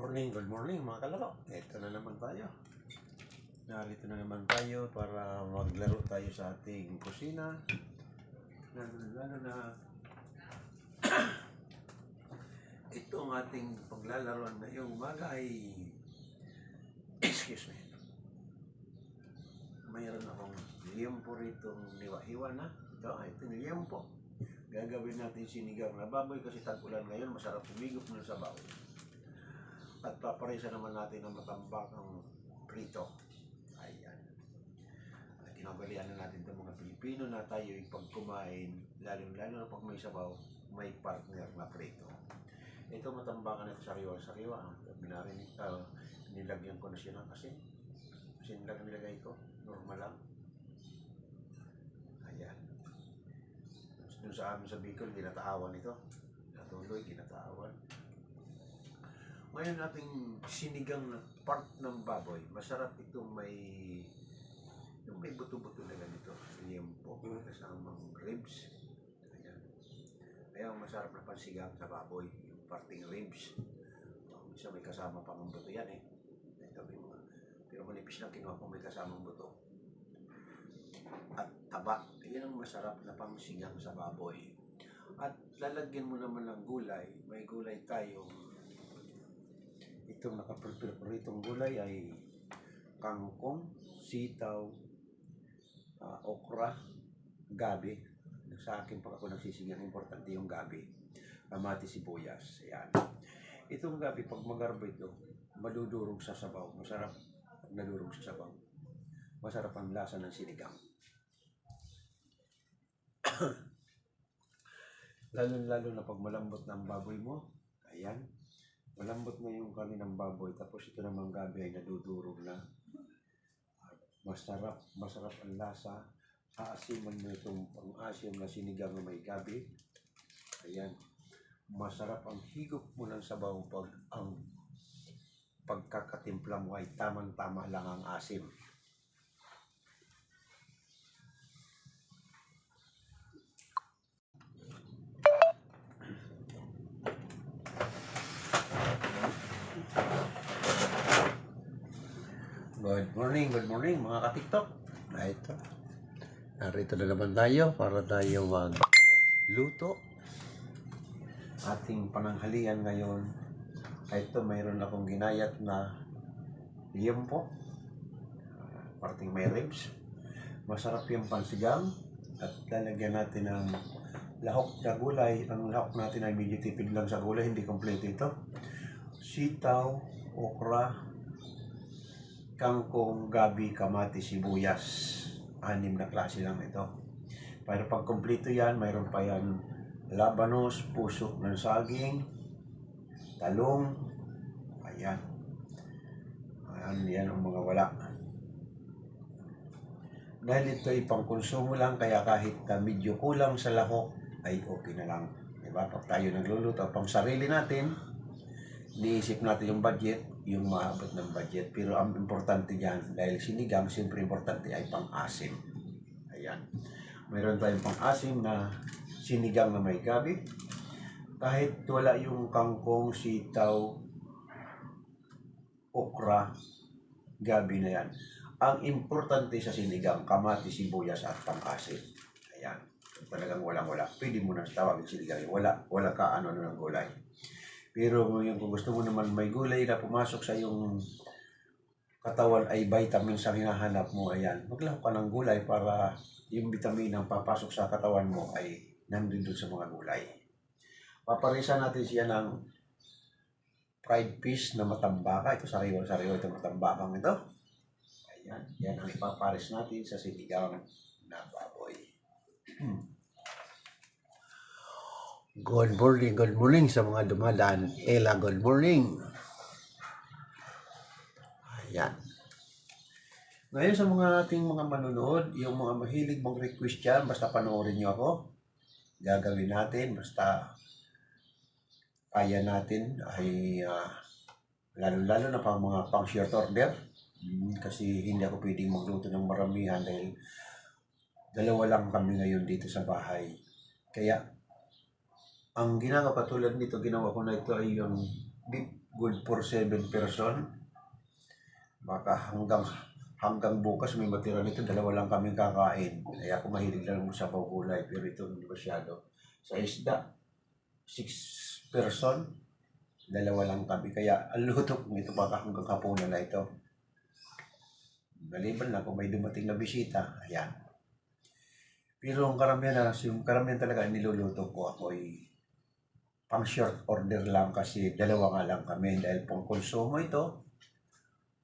Good morning mga kalaro. Ito na naman tayo. Narito na naman tayo para maglaro tayo sa ating kusina. Lalo na ito ang ating paglalaroan ngayong umaga ay excuse me. Mayroon akong liyempo ritong niwa-hiwa na. Ito yung liyempo. Gagawin natin sinigang na baboy kasi tag-ulan ngayon, masarap humigop ng sabaw. At paparisa naman natin ang matambakang prito. Ayan. Kinagalian na natin itong mga Pilipino na tayo pag kumain, lalo na pag may sabaw, may partner na prito. Ito matambakan ito sariwa-sariwa. Nilagyan ko na siya ng asin. Asin lang nilagay ko. Normal lang. Ayan. Doon sa amin sa Bicol, ginataawan ito. Natuloy, ginataawan. Ngayon ating sinigang na part ng baboy, masarap itong may buto-buto na ganito, liyempo, kasamang ribs. Ayan. Kaya masarap na pansigang sa baboy, yung parting ribs. Isa may kasama pang buto yan eh. Ito may mga, pero manipis na kinuha kung may kasamang buto. At taba, yan ang masarap na pangsigang sa baboy. At lalagyan mo naman ng gulay, may gulay tayong itong nakapreparitong gulay ay kangkong, sitaw, okra, gabi. Sa akin pag ako nagsisigang, importante yung gabi. Kamatis, sibuyas. Ayan. Itong gabi, pag magarbo ito, madudurog sa sabaw. Masarap pag nadurog sa sabaw. Masarap ang lasa ng sinigang. Lalo na pag malambot na ang baboy mo. Ayan. Malambot na yung kaninang baboy, tapos ito namang gabi ay nadudurog na. Masarap ang lasa. Aasiman mo itong pang-asim na sinigang na may gabi. Ayan. Masarap ang higop mo ng sabaw pag ang pagkakatimpla mo ay tamang-tama lang ang asim. Good morning mga ka-TikTok. Ito. Narito na naman tayo para tayo magluto. Ating pananghalian ngayon. Ito mayroon akong ginayat na liyempo. Parting may ribs. Masarap yung pansigang. At lalagyan natin ng lahok na gulay. Ang lahok natin ay medyo tipid lang sa gulay. Hindi kompleto ito. Sitaw, okra, kangkong, gabi, kamatis, sibuyas. 6 na klase lang ito. Pero pag kumpleto yan, mayroon pa yan labanos, puso ng saging, talong. Ayan. Yan ang mga wala. Dahil ito ay pangkonsumo lang, kaya kahit medyo kulang sa lahok, ay okay na lang. Diba? Pag tayo nagluluto, pang sarili natin, iniisip natin yung budget, yung maabot ng budget. Pero ang importante dyan, dahil sinigang, siyempre importante ay pang-asim. Ayan. Mayroon tayong pang-asim na sinigang na may gabi. Kahit wala yung kangkong, sitaw, okra, gabi na yan. Ang importante sa sinigang, kamatis, sibuyas at pang-asim. Ayan. Talagang walang-wala. Pwede mo na tawagin sinigang. Wala ka ano ng gulay. Pero kung gusto mo naman may gulay na pumasok sa iyong katawan ay vitamins ang hinahanap mo, ayan. Maglahok ka ng gulay para yung vitamin ang papasok sa katawan mo ay nandun sa mga gulay. Paparisa natin siya ng fried fish na matambaka. Ito sariwa-sariwa itong matambakang ito. Ayan. Yan ang ipaparis natin sa sinigang na baboy. Good morning sa mga dumadaan. Ella, good morning. Ayan. Ngayon sa mga ating mga manonood, yung mga mahilig mag-request dyan, basta panoorin nyo ako. Gagawin natin, basta kaya natin ay lalo na pang mga pang-short order. Kasi hindi ako pwedeng magluto ng maramihan dahil 2 lang kami ngayon dito sa bahay. Kaya ang ginagawa katulad nito, ginawa ko na ito ay yung beef good for 7 person. Baka hanggang bukas may matira nito, dalawa lang kami kakain. Kaya ako mahilig lang sa gulay, pero ito hindi masyado. Sa isda, 6 person, dalawa lang kami. Kaya ang luto ko ito baka hanggang hapunan na ito. Maliban lang kung may dumating na bisita, ayan. Pero yung karamihan talaga niluluto ko ako ay pang short order lang kasi dalawa nga lang kami dahil pang konsumo ito.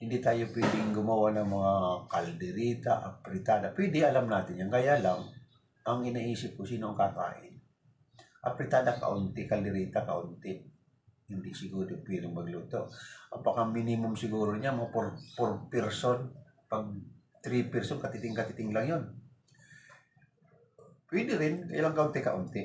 Hindi tayo pwedeng gumawa ng mga kalderita, apritada. Pwede, alam natin yan. Kaya lang, ang inaisip ko, sino ang kakain? Apritada kaunti, kalderita kaunti. Hindi siguro pwedeng magluto. Ang minimum siguro niya, mga 4 person. Pag 3 person, katiting-katiting lang yun. Pwede rin, ilang kaunti-kaunti.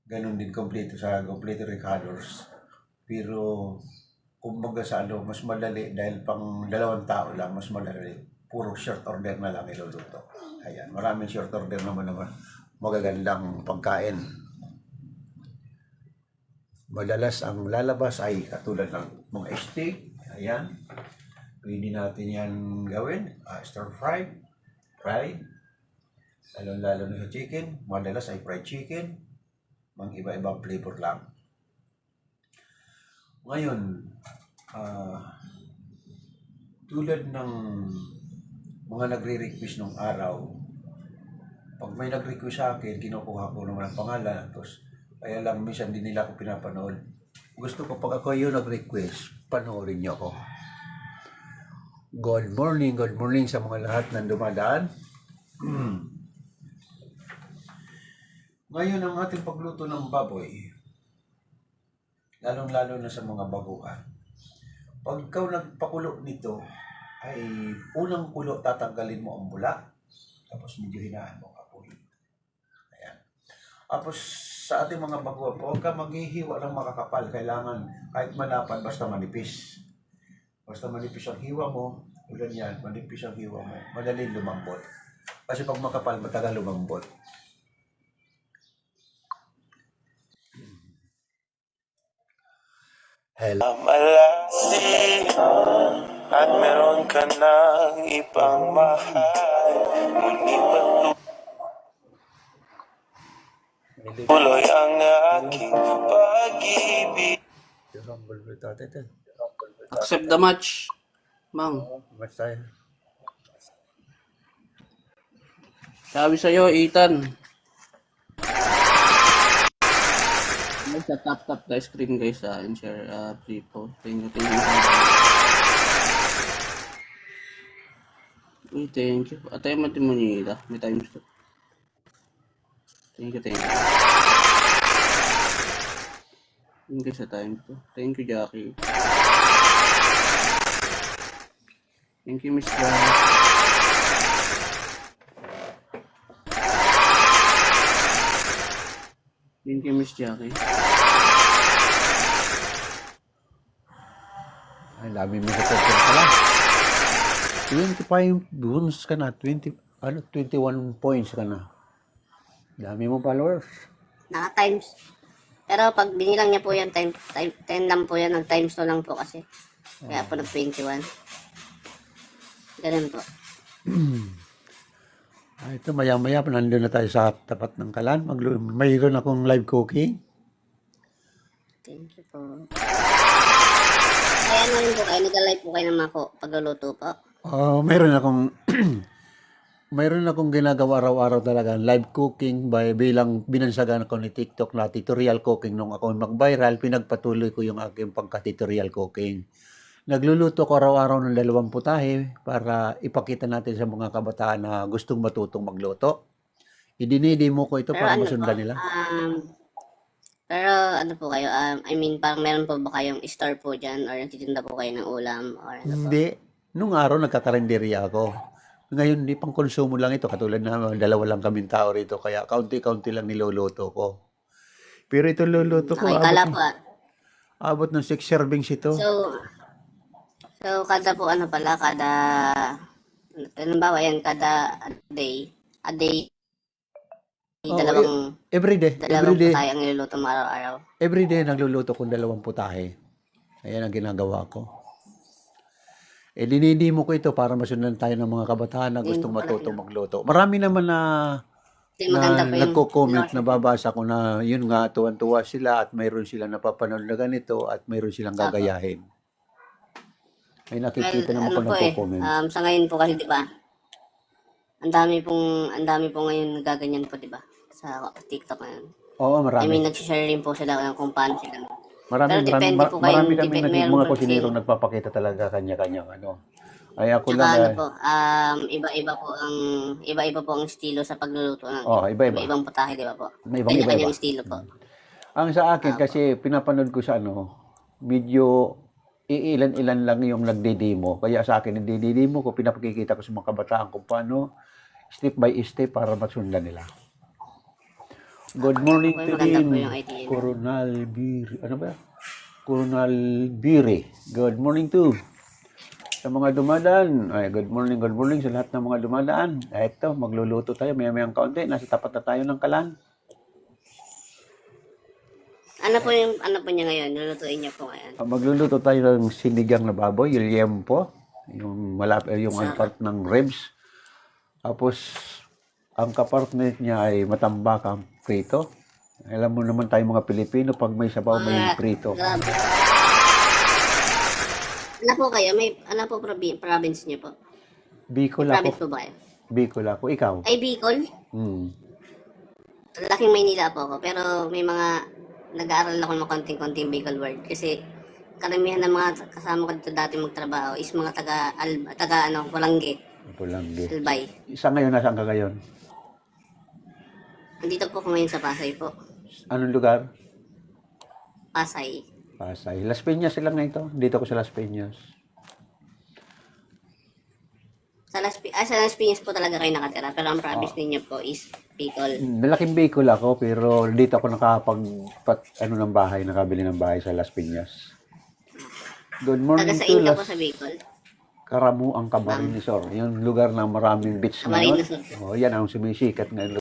Ganon din kompleto Ricardo's. Pero, kumbaga sa mas madali dahil pang 2 tao lang, mas madali. Puro short order na lang iluluto. Ayan, maraming short order naman magagandang pagkain. Madalas ang lalabas ay katulad ng mga steak. Ayan, pwede natin yan gawin. Stir fried, lalo na sa chicken. Madalas ay fried chicken. Mga iba-ibang flavor lang. Ngayon, tulad ng mga nagre-request nung araw, pag may nag-request sa akin, kinukuha ko naman ang pangalan. Tapos, kaya lang minsan din nila ako pinapanood. Gusto ko pag ako yung nag-request, panoorin niyo ako. Good morning sa mga lahat na dumadaan. Ngayon ang ating pagluto ng baboy, lalong-lalo na sa mga baguhan. Pag ikaw nagpakulo nito, ay unang kulo tatanggalin mo ang bula, tapos medyo hinaan mo apoy. Ayan. Tapos sa ating mga baguhan, huwag ka maghihiwa ng makakapal. Kailangan kahit malapad, basta manipis. Basta manipis ang hiwa mo, ulan yan, manipis ang hiwa mo, madaling lumambot. Kasi pag makapal, matagal lumambot. Hello. Malasi at meron ka ng ibang mahal, ngunit patuloy ang aking pag-ibig. Accept the match, Mang. Basta Sabi sa'yo, Ethan. Guys, tap the screen guys and share people. Thank you. Uy, thank you. Atay mo timonita. May times to. Thank you. Thank you sa time to. Thank you, Jackie. Thank you, Miss Jackie. Thank you, Miss Jackie. ay, dami mo sa pagkakas pala. 25 boons ka na, 21 points ka na. Dami mo followers. Naka-times. Pero pag binilang niya po yan, 10 lang po yan, nag-times 2 lang po kasi. Kaya po nag-21. Ganun po. Ito maya-maya, nandun na tayo sa tapat ng kalan. Mayroon akong live cooking. Thank you po. Kaya ano rin po kayo, nag-live po kayo ng mga pagluluto po. Mayroon akong ginagawa araw-araw talaga, live cooking bilang binansagan ako ni TikTok na tutorial cooking. Nung ako mag-viral, pinagpatuloy ko yung aking pagka-tutorial cooking. Nagluluto ko araw-araw ng 2 putahe para ipakita natin sa mga kabataan na gustong matutong magluto. Idinidemo ko ito Pero para ano masundan po, nila. pero ano po kayo, I mean, parang meron po ba kayong store po dyan or nagtitinda po kayo ng ulam or ano po? Hindi. Nung araw, nagkakarinderya ako. Ngayon, hindi pang konsumo lang ito. Katulad na 2 lang kaming tao rito. Kaya kaunti-kaunti lang niluluto ko. Pero ito luluto ko. Okay, kala po Abot ng 6 servings ito. So kada po ano pala, halimbawa yan, kada a day, Oo, dalawang everyday. dalawang Everyday. putahe ang niluluto mo araw-araw. Everyday nagluluto ko 2 putahe. Ayan ang ginagawa ko. Dinidimo ko ito para masundan tayo ng mga kabataan na Yun gustong po pala matuto yun. magluto. Marami naman na Kasi maganda po yung nagko-comment, nababasa ko na yun nga, tuwan-tuwa sila at mayroon silang napapanood na ganito at mayroon silang Opo. gagayahin. May Well, nakikita naman ko ano po eh, nagko-comment. sa ngayon po kasi, di ba, ang dami po ngayon nagaganyan po, di ba, sa TikTok ngayon. Oo, I marami. mean, nag-share rin po sila kung paano sila. Marami, Pero depende po kayo, marami kami meron mga po kusinero kasi, nagpapakita talaga kanya-kanyang ano. Ay ako tsaka lang ano ay, po, iba-iba po ang estilo sa pagluluto ng iba-iba. iba-ibang putahe, di ba po? May ibang iba-iba. Kanya-kanyang estilo po. Ang sa akin kasi pinapanood ko sa medyo iilan-ilan lang yung nagdidemo. Kaya sa akin, nagdidemo ko, pinapakikita ko sa mga kabataan kung paano step by step para masundan nila. Good morning Ako to maganda po rin, yung idea. Coronel Biri. Ano ba? Coronel Biri. Good morning to. Sa mga dumadaan, ay good morning sa lahat ng mga dumadaan. Ito, magluluto tayo, maya-mayang kaunti. Nasa tapat na tayo ng kalan. Ano po niya ngayon? Lulutuin niya po ngayon. Magluluto tayo ng sinigang na baboy, yung liempo, yung ang part ng ribs. Tapos, ang kapartner niya ay matambakang prito. Alam mo naman tayo mga Pilipino, pag may sabaw, may prito. Grabe. Ano po kayo? Ano po province niyo po? Bicol Province ako. po ba kayo? Bicol ako. Ikaw? Ay, Bicol? Laking Maynila po ako. Pero may mga nag-aaral ako ng konting-konting Bicol word. Kasi karamihan ng mga kasama ko dito dati magtrabaho is mga taga Walangge, Pulanggi. Albay. Isa ngayon, nasaan ka ngayon? Andito po ako ngayon sa Pasay po. Anong lugar? Pasay. Pasay. Las Piñas lang na ito. Dito ko sa Las Piñas. Sa Las Piñas po talaga kayo nakatira. Pero ang province ninyo po is Bicol. Malaking Bicol ako, pero dito ako nakabili ng bahay sa Las Piñas. Good morning Taga sa to Inca po Las sa Bicol. Karamuang Camarines Sur. Yung lugar na maraming beach Camarines Sur. ngayon. Oh, yan ang sumisikat ngayon.